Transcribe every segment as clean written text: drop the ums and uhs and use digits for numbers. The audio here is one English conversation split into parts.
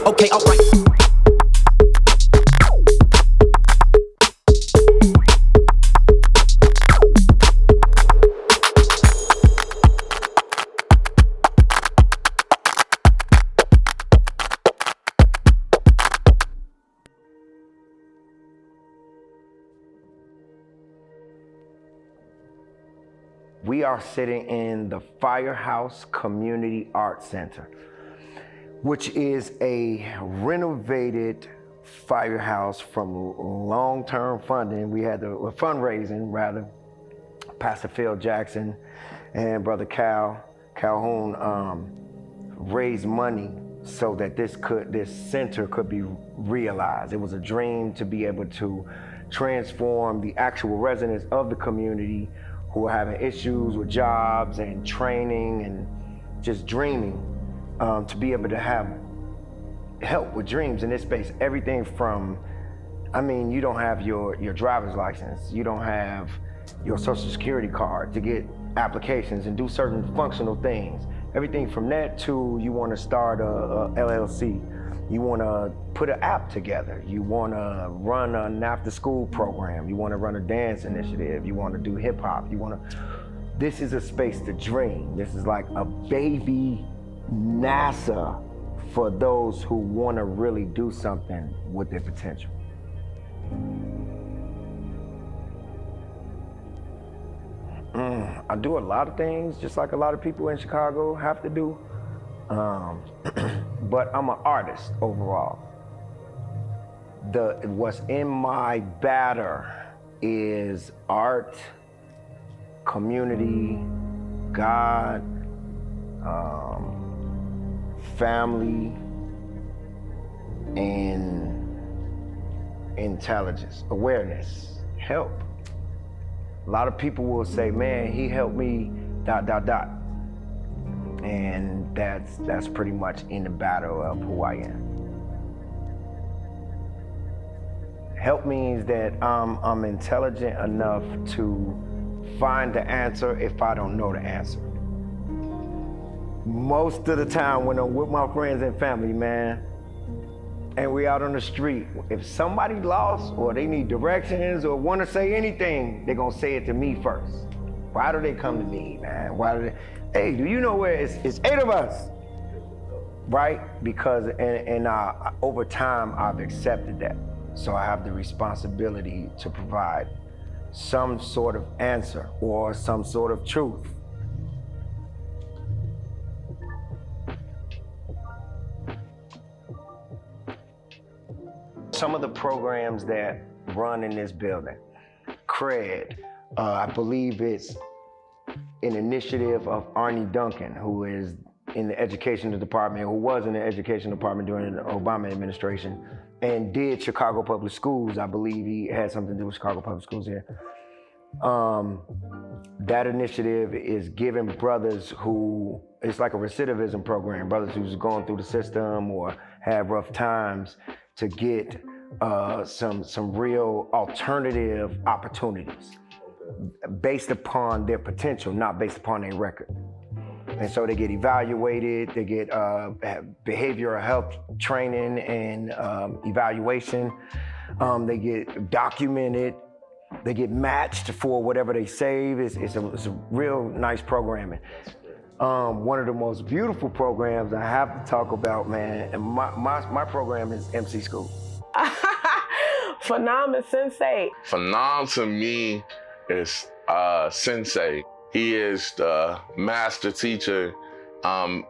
Okay, alright. We are sitting in the Firehouse Community Arts Center, which is a renovated firehouse from long-term funding. We had fundraising rather. Pastor Phil Jackson and Brother Calhoun raised money so that this center could be realized. It was a dream to be able to transform the actual residents of the community who are having issues with jobs and training and just dreaming, to be able to have help with dreams in this space. Everything from, you don't have your driver's license, you don't have your social security card to get applications and do certain functional things. Everything from that to you want to start a LLC, you want to put an app together, you want to run an after-school program, you want to run a dance initiative, you want to do hip-hop, this is a space to dream. This is like a baby NASA for those who want to really do something with their potential. I do a lot of things, just like a lot of people in Chicago have to do. But I'm an artist overall. What's in my batter is art, community, God, family, and intelligence, awareness, help. A lot of people will say, man, he helped me, ... And that's pretty much in the battle of who I am. Help means that I'm intelligent enough to find the answer if I don't know the answer. Most of the time when I'm with my friends and family, man, and we out on the street, if somebody lost or they need directions or want to say anything, they're gonna say it to me first. Why do they come to me, man? Hey, do you know where it's 8 of us? Right? Because, and over time, I've accepted that. So I have the responsibility to provide some sort of answer or some sort of truth. Some of the programs that run in this building, CRED, I believe it's an initiative of Arnie Duncan, who is in the education department, who was in the education department during the Obama administration, and did Chicago Public Schools. I believe he had something to do with Chicago Public Schools here. That initiative is giving brothers who, it's like a recidivism program, brothers who's going through the system or have rough times, to get some real alternative opportunities based upon their potential, not based upon their record. And so they get evaluated, they get behavioral health training and evaluation, they get documented, they get matched for whatever they save. It's a real nice programming. One of the most beautiful programs I have to talk about, man, and my program is Emcee Skool. Phenom is sensei. Phenom to me is sensei. He is the master teacher, one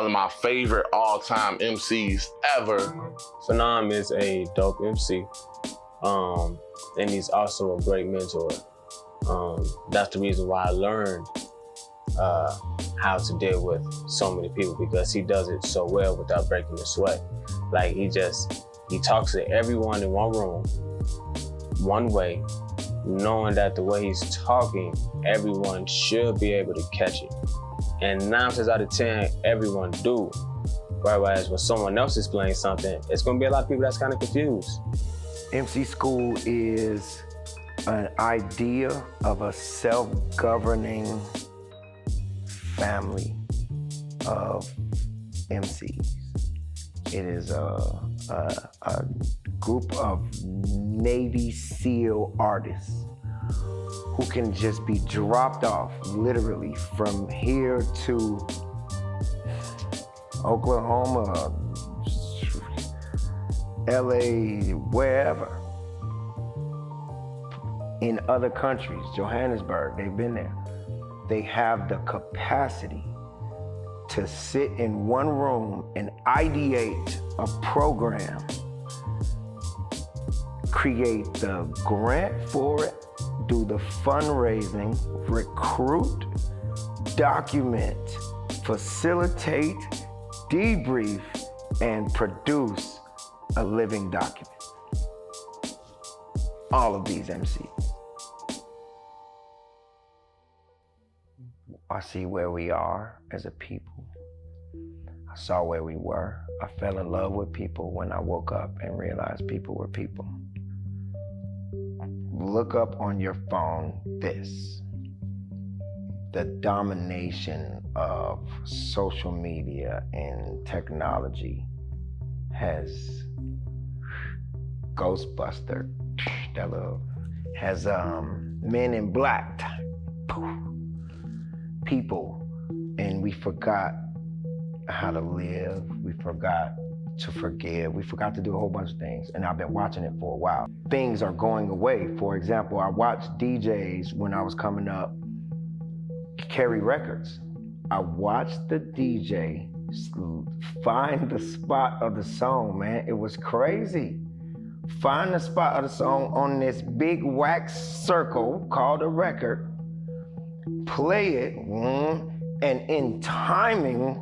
of my favorite all-time MCs ever. Phenom is a dope MC, and he's also a great mentor. That's the reason why I learned how to deal with so many people, because he does it so well without breaking a sweat. Like he talks to everyone in one room, one way, knowing that the way he's talking, everyone should be able to catch it. And 9 times out of 10, everyone do. Whereas when someone else explains something, it's gonna be a lot of people that's kind of confused. Emcee Skool is an idea of a self-governing family of MCs. It is a group of Navy SEAL artists who can just be dropped off literally from here to Oklahoma, LA, wherever. In other countries, Johannesburg, they've been there. They have the capacity to sit in one room and ideate a program, create the grant for it, do the fundraising, recruit, document, facilitate, debrief, and produce a living document. All of these MCs. I see where we are as a people. I saw where we were. I fell in love with people when I woke up and realized people were people. Look up on your phone this. The domination of social media and technology has Ghostbuster, that little, has Men in Black, people, and we forgot how to live, we forgot to forgive, we forgot to do a whole bunch of things, and I've been watching it for a while. Things are going away. For example, I watched DJs when I was coming up carry records. I watched the DJ find the spot of the song, man. It was crazy. Find the spot of the song on this big wax circle called a record, play it, and in timing,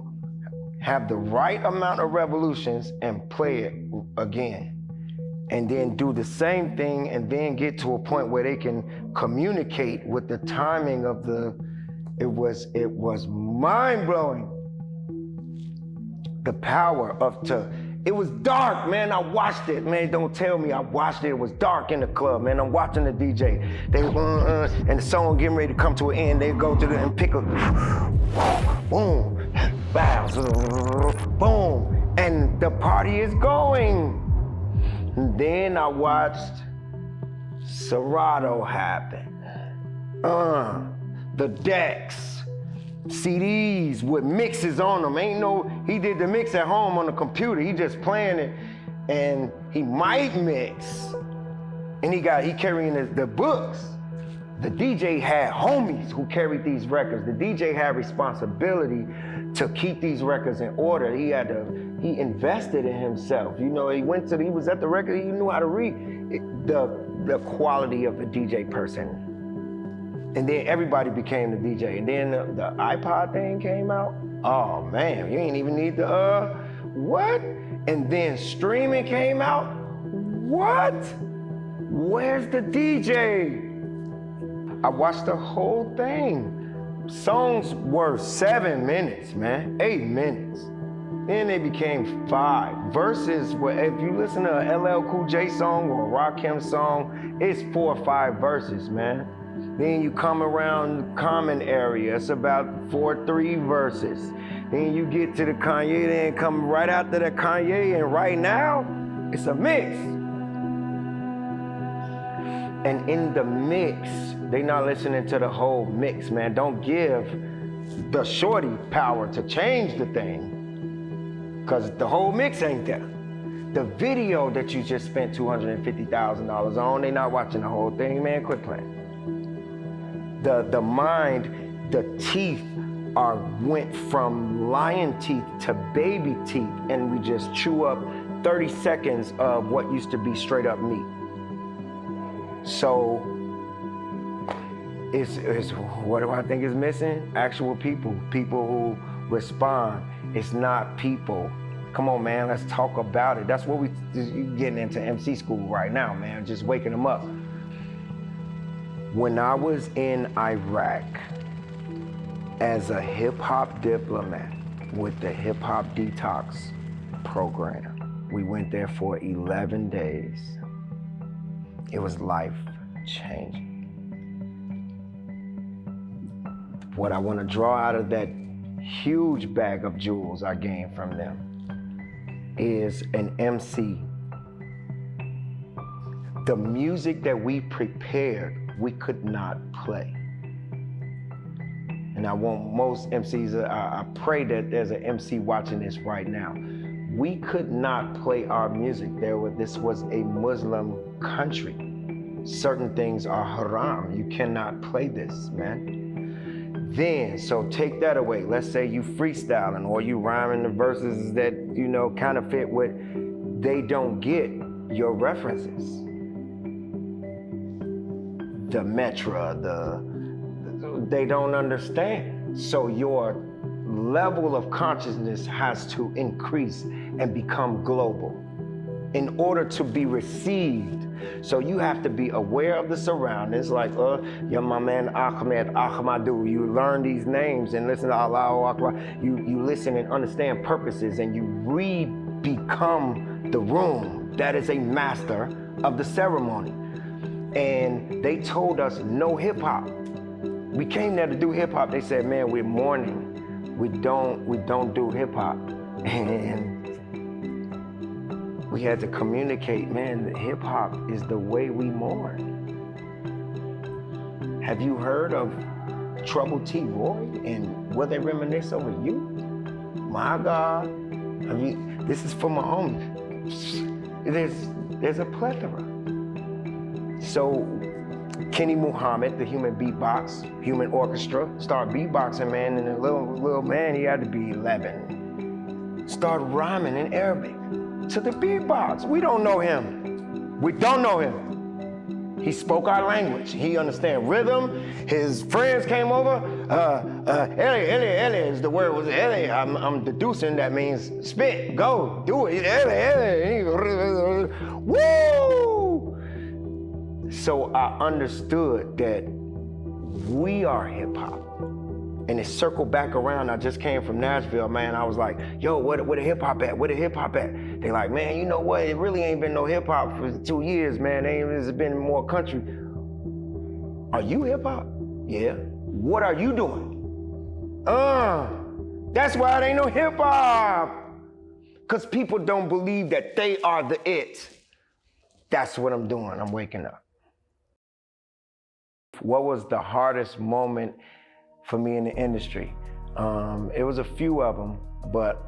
have the right amount of revolutions and play it again. And then do the same thing and then get to a point where they can communicate with the timing of the, it was mind-blowing. The power of it was dark, man. I watched it, man. Don't tell me I watched it. It was dark in the club, man. I'm watching the DJ. They and the song getting ready to come to an end. They go through and pick up, boom, bounce, boom, and the party is going. And then I watched Serato happen. The decks. CDs with mixes on them. He did the mix at home on the computer. He just playing it, and he might mix. And he carrying the books. The DJ had homies who carried these records. The DJ had responsibility to keep these records in order. He invested in himself. You know, he was at the record, he knew how to read the quality of the DJ person. And then everybody became the DJ. And then the iPod thing came out. Oh man, you ain't even need the, what? And then streaming came out. What? Where's the DJ? I watched the whole thing. Songs were 7 minutes, man, 8 minutes. Then they became 5. Verses, if you listen to a LL Cool J song or a Rakim song, it's 4 or 5 verses, man. Then you come around the Common area, it's about 4 or 3 verses. Then you get to the Kanye, then come right after the Kanye, and right now, it's a mix. And in the mix, they not listening to the whole mix, man. Don't give the shorty power to change the thing, because the whole mix ain't there. The video that you just spent $250,000 on, they not watching the whole thing, man, quit playing. The mind, the teeth went from lion teeth to baby teeth, and we just chew up 30 seconds of what used to be straight up meat. So, what do I think is missing? Actual people who respond. It's not people. Come on, man, let's talk about it. That's what you getting into Emcee Skool right now, man, just waking them up. When I was in Iraq as a hip hop diplomat with the Hip Hop Detox program, we went there for 11 days. It was life-changing. What I want to draw out of that huge bag of jewels I gained from them is an MC. The music that we prepared, we could not play. And I want most MCs, I pray that there's an MC watching this right now. We could not play our music. This was a Muslim country. Certain things are haram. You cannot play this, man. Then, so take that away. Let's say you freestyling or you rhyming the verses that, you know, kind of fit what they don't get your references. The metra, they don't understand. So your level of consciousness has to increase and become global in order to be received. So you have to be aware of the surroundings, like, you're my man Ahmed, Ahmadu. You learn these names and listen to Allahu Akbar. You listen and understand purposes, and you become the room that is a master of the ceremony. And they told us no hip hop. We came there to do hip hop. They said, man, we're mourning. We don't do hip hop. And we had to communicate, man, hip hop is the way we mourn. Have you heard of Trouble T. Roy and Will They Reminisce Over You? My God. I mean, this is for my homies. There's a plethora. So Kenny Muhammad, the human beatbox, human orchestra, started beatboxing, man, and the little man, he had to be 11. Started rhyming in Arabic to the beatbox. We don't know him. We don't know him. He spoke our language. He understand rhythm. His friends came over. Ele is the word was ele. I'm deducing that means spit, go, do it. Ele. Woo! So I understood that we are hip hop. And it circled back around. I just came from Nashville, man. I was like, yo, where the hip hop at? Where the hip hop at? They like, man, you know what? It really ain't been no hip hop for 2 years, man. It's been more country. Are you hip hop? Yeah. What are you doing? That's why it ain't no hip hop. Cause people don't believe that they are the it. That's what I'm doing. I'm waking up. What was the hardest moment for me in the industry? It was a few of them, but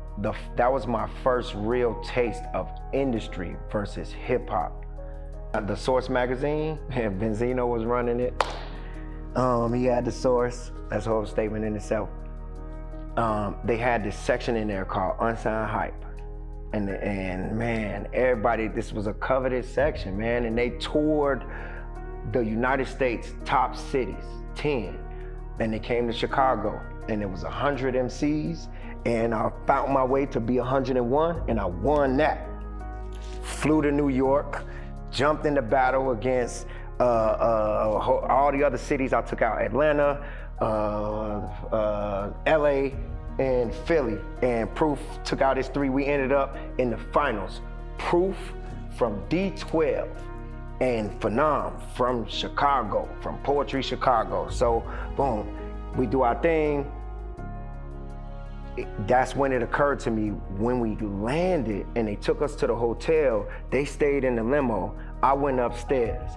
that was my first real taste of industry versus hip hop. The Source magazine, Benzino was running it. He had the Source. That's a whole statement in itself. They had this section in there called Unsigned Hype. And man, everybody, this was a coveted section, man. And they toured the United States top cities, 10. And they came to Chicago, and it was 100 MCs, and I found my way to be 101, and I won that. Flew to New York, jumped into battle against all the other cities. I took out Atlanta, LA, and Philly, and Proof took out his 3. We ended up in the finals. Proof from D12. And Phenom from Chicago, from Poetry Chicago. So, boom, we do our thing. That's when it occurred to me, when we landed and they took us to the hotel, they stayed in the limo. I went upstairs.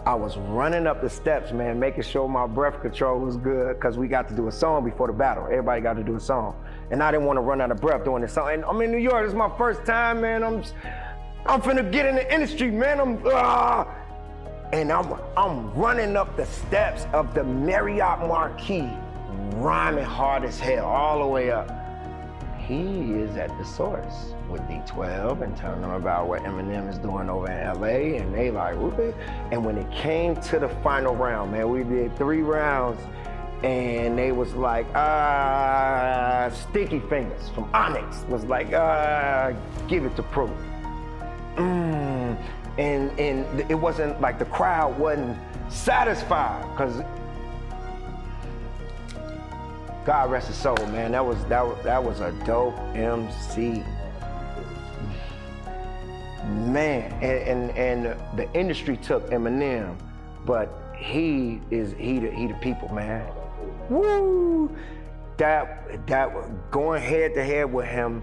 I was running up the steps, man, making sure my breath control was good, because we got to do a song before the battle. Everybody got to do a song. And I didn't want to run out of breath doing this song. And I'm in New York, this is my first time, man. I'm finna get in the industry, man. And I'm running up the steps of the Marriott Marquis, rhyming hard as hell, all the way up. He is at the Source with D12 and telling them about what Eminem is doing over in LA, and they like, whoopee. And when it came to the final round, man, we did 3 rounds, and they was like, Sticky Fingers from Onyx was like, give it to Proof. And it wasn't like the crowd wasn't satisfied, because God rest his soul, man. That was a dope MC, man. And the industry took Eminem, but he the people, man. Woo! That going head to head with him,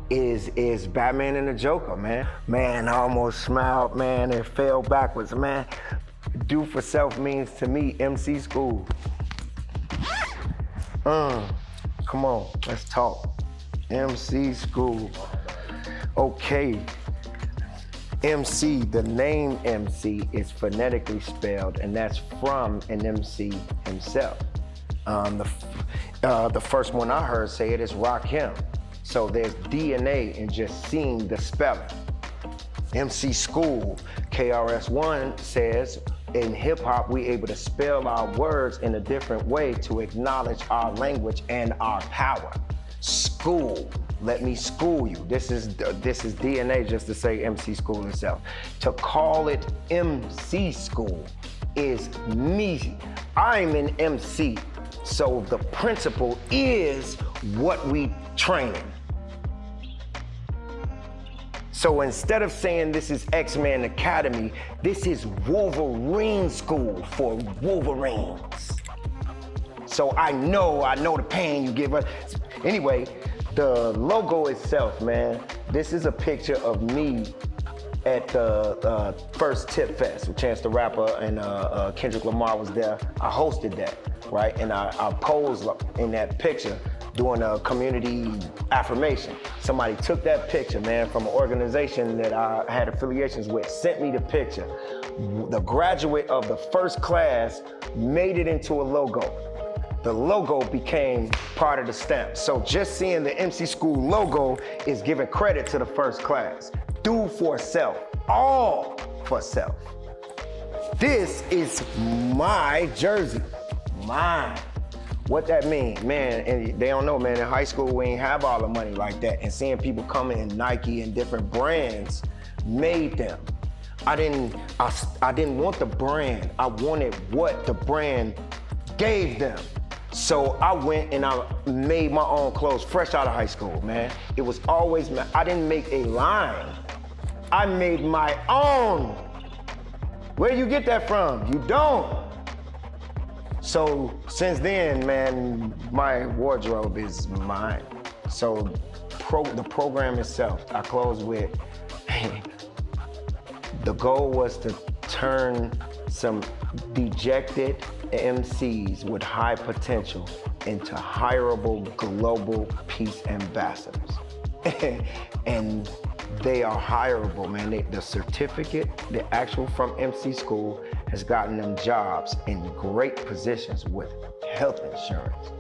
is Batman and the Joker, man. Man, I almost smiled, man, and fell backwards, man. Do for self means to me, Emcee Skool. Come on, let's talk. Emcee Skool. Okay. MC, the name MC is phonetically spelled, and that's from an MC himself. The first one I heard say it is Rakim. So there's DNA in just seeing the spelling. Emcee Skool, KRS-One says, in hip hop, we able to spell our words in a different way to acknowledge our language and our power. School, let me school you. This is DNA just to say Emcee Skool itself. To call it Emcee Skool is me. I'm an MC, so the principle is what we training. So instead of saying this is X-Men Academy, this is Wolverine School for Wolverines. So I know the pain you give us. Anyway, the logo itself, man, this is a picture of me at the first Tip Fest with Chance the Rapper and Kendrick Lamar was there. I hosted that, right? And I posed in that picture doing a community affirmation. Somebody took that picture, man, from an organization that I had affiliations with, sent me the picture. The graduate of the first class made it into a logo. The logo became part of the stamp. So just seeing the Emcee Skool logo is giving credit to the first class. Do for self, all for self. This is my jersey, mine. What that mean, man, and they don't know, man, in high school we ain't have all the money like that, and seeing people coming in Nike and different brands made them. I didn't want the brand, I wanted what the brand gave them. So I went and I made my own clothes fresh out of high school, man. It was always, I didn't make a line, I made my own. Where you get that from? You don't. So since then, man, my wardrobe is mine. So the program itself, I close with, the goal was to turn some dejected MCs with high potential into hireable global peace ambassadors. And they are hireable, man. The certificate, the actual from Emcee Skool, has gotten them jobs in great positions with health insurance.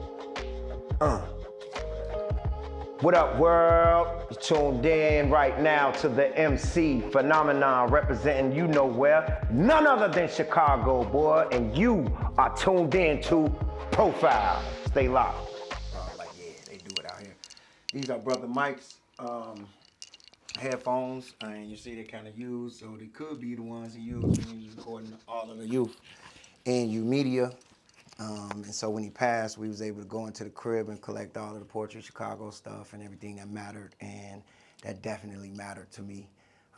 What up, world? You're tuned in right now to the MC phenomenon, representing you know where, none other than Chicago, boy, and you are tuned in to Profile. Stay locked. Like, yeah, they do it out here. These are Brother Mike's headphones, and you see they kind of used, so they could be the ones he used when he was recording all of the youth and you media. And so when he passed, we was able to go into the crib and collect all of the Poetry Chicago stuff and everything that mattered, and that definitely mattered to me.